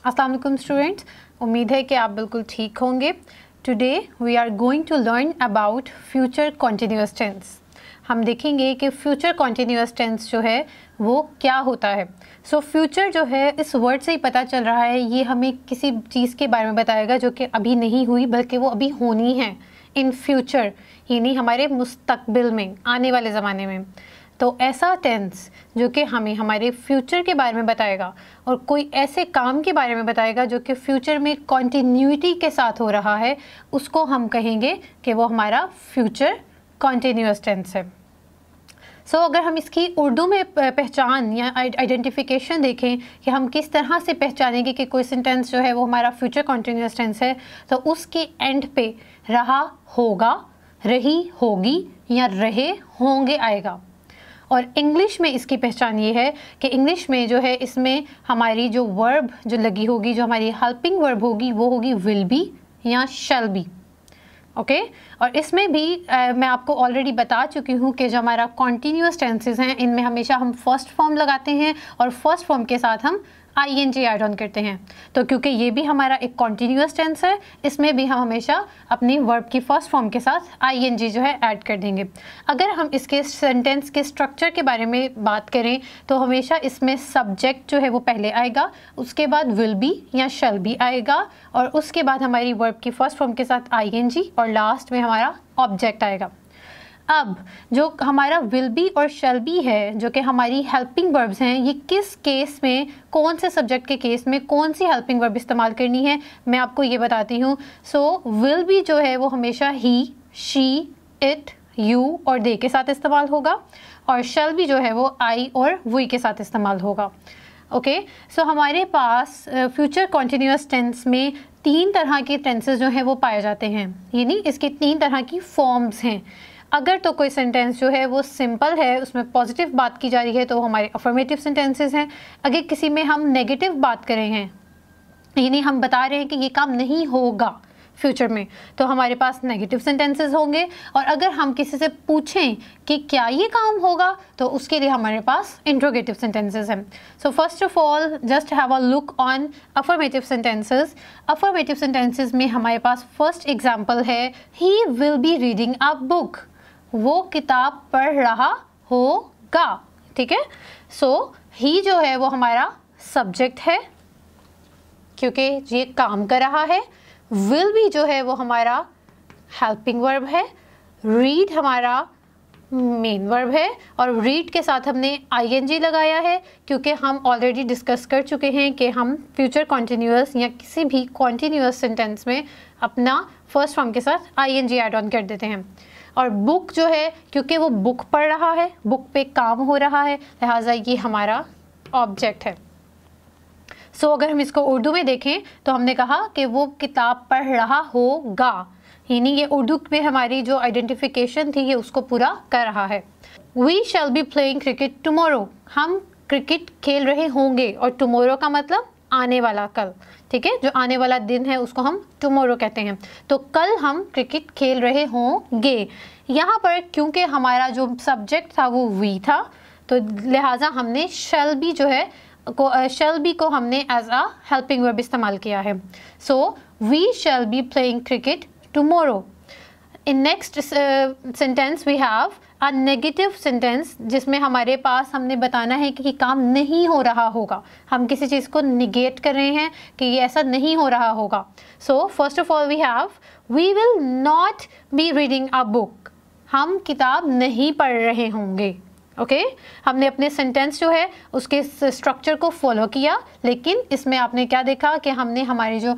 अस्सलाम वालेकुम स्टूडेंट्स, उम्मीद है कि आप बिल्कुल ठीक होंगे। Today we are going to learn about future continuous tense. हम देखेंगे कि फ्यूचर कॉन्टिन्यूअस टेंस जो है वो क्या होता है। फ्यूचर जो है इस वर्ड से ही पता चल रहा है, ये हमें किसी चीज़ के बारे में बताएगा जो कि अभी नहीं हुई बल्कि वो अभी होनी है इन फ्यूचर, यानी हमारे मुस्तकबिल में, आने वाले ज़माने में। तो ऐसा टेंस जो कि हमें हमारे फ्यूचर के बारे में बताएगा और कोई ऐसे काम के बारे में बताएगा जो कि फ्यूचर में कॉन्टिन्यूटी के साथ हो रहा है, उसको हम कहेंगे कि वो हमारा फ्यूचर कॉन्टिन्यूअस टेंस है। अगर हम इसकी उर्दू में पहचान या आइडेंटिफिकेशन देखें कि हम किस तरह से पहचानेंगे कि कोई सेंटेंस जो है वो हमारा फ्यूचर कॉन्टिन्यूअस टेंस है, तो उसके एंड पे रहा, होगा, रही, होगी या रहे, होंगे आएगा। और इंग्लिश में इसकी पहचान ये है कि इंग्लिश में जो है इसमें हमारी जो वर्ब जो लगी होगी, जो हमारी हेल्पिंग वर्ब होगी, वो होगी विल बी या शैल बी। ओके और इसमें भी मैं आपको ऑलरेडी बता चुकी हूँ कि जो हमारा कॉन्टीन्यूअस टेंसेस हैं इनमें हमेशा हम फर्स्ट फॉर्म लगाते हैं और फर्स्ट फॉर्म के साथ हम ing ऐड ऑन करते हैं। तो क्योंकि ये भी हमारा एक कॉन्टीन्यूअस टेंस है, इसमें भी हम हमेशा अपनी वर्ब की फर्स्ट फॉर्म के साथ ing जो है ऐड कर देंगे। अगर हम इसके सेंटेंस के स्ट्रक्चर के बारे में बात करें तो हमेशा इसमें सब्जेक्ट जो है वो पहले आएगा, उसके बाद विल बी या शैल बी आएगा और उसके बाद हमारी वर्ब की फर्स्ट फॉर्म के साथ ing और लास्ट में हमारा ऑब्जेक्ट आएगा। अब जो हमारा विल बी और शैल बी है, जो कि हमारी हेल्पिंग वर्ब्स हैं, ये किस केस में, कौन से सब्जेक्ट के केस में कौन सी हेल्पिंग वर्ब इस्तेमाल करनी है, मैं आपको ये बताती हूँ। विल बी जो है वो हमेशा ही, शी, इट, यू और दे के साथ इस्तेमाल होगा और शैल बी जो है वो आई और वी के साथ इस्तेमाल होगा। ओके हमारे पास फ्यूचर कॉन्टिन्यूअस टेंस में तीन तरह के टेंसेस जो हैं वो पाए जाते हैं, यानी इसकी तीन तरह की फॉर्म्स हैं। अगर तो कोई सेंटेंस जो है वो सिंपल है, उसमें पॉजिटिव बात की जा रही है, तो वो हमारे अफर्मेटिव सेंटेंसेस हैं। अगर किसी में हम नेगेटिव बात कर रहे हैं, यानी हम बता रहे हैं कि ये काम नहीं होगा फ्यूचर में, तो हमारे पास नेगेटिव सेंटेंसेस होंगे। और अगर हम किसी से पूछें कि क्या ये काम होगा, तो उसके लिए हमारे पास इंट्रोगेटिव सेंटेंसेस हैं। First of all just have a look on affirmative sentences. Affirmative sentences में हमारे पास फर्स्ट एग्जांपल है, he will be reading a book. वो किताब पढ़ रहा होगा। ठीक है, ही जो है वो हमारा सब्जेक्ट है क्योंकि ये काम कर रहा है। विल भी जो है वो हमारा हेल्पिंग वर्ब है। रीड हमारा मेन वर्ब है और रीड के साथ हमने ing लगाया है क्योंकि हम ऑलरेडी डिस्कस कर चुके हैं कि हम फ्यूचर कॉन्टिन्यूअस या किसी भी कॉन्टिन्यूअस सेंटेंस में अपना फर्स्ट फॉर्म के साथ ing ऐड ऑन कर देते हैं। और बुक जो है, क्योंकि वो बुक पढ़ रहा है, बुक पे काम हो रहा है, लिहाजा ये हमारा ऑब्जेक्ट है। अगर हम इसको उर्दू में देखें तो हमने कहा कि वो किताब पढ़ रहा होगा, यानी ये उर्दू में हमारी जो आइडेंटिफिकेशन थी ये उसको पूरा कर रहा है। We shall be playing cricket tomorrow. हम क्रिकेट खेल रहे होंगे और टुमारो का मतलब आने वाला, कल। ठीक है, जो आने वाला दिन है उसको हम टुमारो कहते हैं। तो कल हम क्रिकेट खेल रहे होंगे। यहाँ पर क्योंकि हमारा जो सब्जेक्ट था वो वी था, तो लिहाजा हमने शैल बी जो है शैल बी को हमने एज अ हेल्पिंग वर्ब इस्तेमाल किया है। We shall be playing cricket tomorrow. In next sentence we have a negative sentence, जिसमें हमारे पास हमने बताना है कि काम नहीं हो रहा होगा। हम किसी चीज़ को निगेट कर रहे हैं कि ये ऐसा नहीं हो रहा होगा। First of all we have we will not be reading a book. हम किताब नहीं पढ़ रहे होंगे। ओके हमने अपने सेंटेंस जो है उसके स्ट्रक्चर को फॉलो किया, लेकिन इसमें आपने क्या देखा कि हमने हमारी जो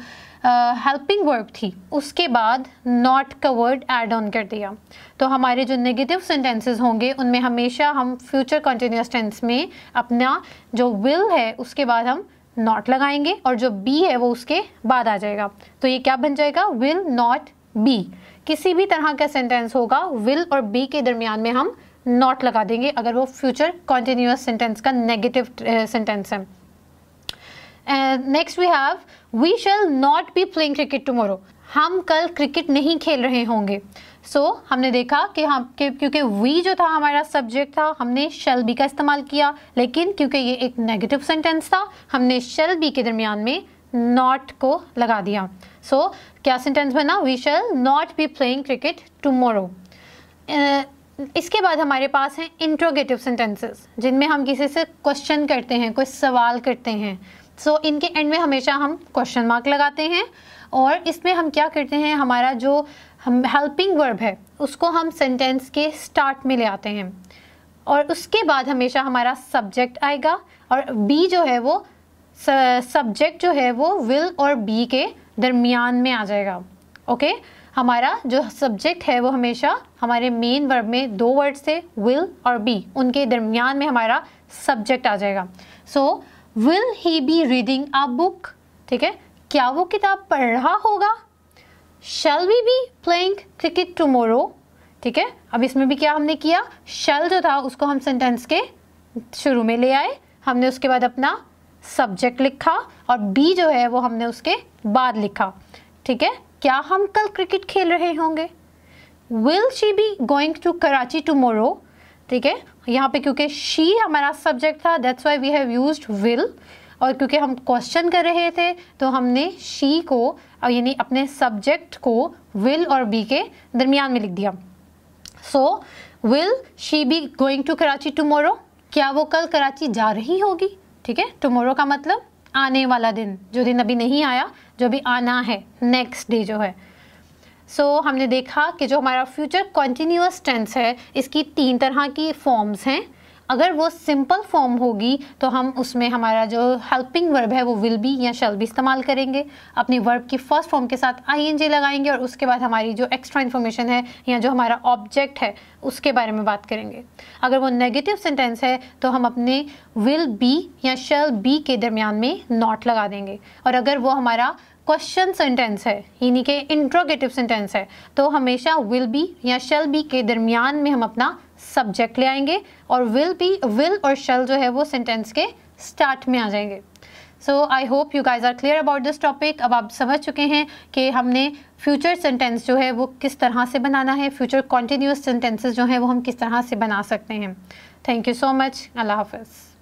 हेल्पिंग वर्ब थी उसके बाद नॉट का वर्ड ऐड ऑन कर दिया। तो हमारे जो नेगेटिव सेंटेंसेस होंगे उनमें हमेशा हम फ्यूचर कॉन्टिन्यूअस टेंस में अपना जो विल है उसके बाद हम नॉट लगाएंगे और जो बी है वो उसके बाद आ जाएगा। तो ये क्या बन जाएगा, विल नॉट बी। किसी भी तरह का सेंटेंस होगा, विल और बी के दरमियान में हम नॉट लगा देंगे अगर वो फ्यूचर कॉन्टिन्यूअस सेंटेंस का नेगेटिव सेंटेंस है। Next we have we shall not be playing cricket tomorrow. हम कल क्रिकेट नहीं खेल रहे होंगे। हमने देखा कि क्योंकि वी जो था हमारा सब्जेक्ट था, हमने शैल बी का इस्तेमाल किया, लेकिन क्योंकि ये एक नेगेटिव सेंटेंस था हमने शैल बी के दरमियान में नॉट को लगा दिया। सो क्या सेंटेंस बना, we shall not be playing cricket tomorrow. इसके बाद हमारे पास हैं इंट्रोगेटिव सेंटेंसेस, जिनमें हम किसी से क्वेश्चन करते हैं, कोई सवाल करते हैं। सो इनके एंड में हमेशा हम क्वेश्चन मार्क लगाते हैं, और इसमें हम क्या करते हैं, हमारा जो हम हेल्पिंग वर्ब है उसको हम सेंटेंस के स्टार्ट में ले आते हैं, और उसके बाद हमेशा हमारा सब्जेक्ट आएगा, और बी जो है वो सब्जेक्ट जो है वो विल और बी के दरमियान में आ जाएगा। ओके, हमारा जो सब्जेक्ट है वो हमेशा हमारे मेन वर्ब में दो वर्ड से विल और बी, उनके दरमियान में हमारा सब्जेक्ट आ जाएगा। So will he be reading a book, ठीक है, क्या वो किताब पढ़ रहा होगा। Shall we be playing cricket tomorrow, ठीक है। अब इसमें भी क्या हमने किया, शैल जो था उसको हम सेंटेंस के शुरू में ले आए, हमने उसके बाद अपना सब्जेक्ट लिखा, और बी जो है वो हमने उसके बाद लिखा, ठीक है। क्या हम कल क्रिकेट खेल रहे होंगे। Will she be going to Karachi tomorrow, ठीक है। यहाँ पे क्योंकि शी हमारा सब्जेक्ट था, that's why we have used will, और क्योंकि हम क्वेश्चन कर रहे थे तो हमने शी को यानी अपने सब्जेक्ट को विल और बी के दरमियान में लिख दिया। So will she be going to Karachi tomorrow, क्या वो कल कराची जा रही होगी, ठीक है। टुमारो का मतलब आने वाला दिन, जो दिन अभी नहीं आया, जो अभी आना है, नेक्स्ट डे जो है। सो हमने देखा कि जो हमारा फ्यूचर कॉन्टिन्यूअस टेंस है इसकी 3 तरह की फॉर्म्स हैं। अगर वो सिंपल फॉर्म होगी तो हम उसमें हमारा जो हेल्पिंग वर्ब है वो विल बी या शैल बी इस्तेमाल करेंगे, अपनी वर्ब की फर्स्ट फॉर्म के साथ आईएनजी लगाएंगे, और उसके बाद हमारी जो एक्स्ट्रा इन्फॉर्मेशन है या जो हमारा ऑब्जेक्ट है उसके बारे में बात करेंगे। अगर वो नेगेटिव सेंटेंस है तो हम अपने विल बी या शैल बी के दरमियान में नॉट लगा देंगे, और अगर वो हमारा क्वेश्चन सेंटेंस है यानी कि इंट्रोगेटिव सेंटेंस है तो हमेशा विल बी या शैल बी के दरमियान में हम अपना सब्जेक्ट ले आएंगे, और विल और शैल जो है वो सेंटेंस के स्टार्ट में आ जाएंगे। So I hope you guys are clear about this topic. अब आप समझ चुके हैं कि हमने फ्यूचर सेंटेंस जो है वो किस तरह से बनाना है, फ्यूचर कॉन्टिन्यूअस सेंटेंसेस जो हैं वो हम किस तरह से बना सकते हैं। Thank you so much. अल्लाह हाफिज़।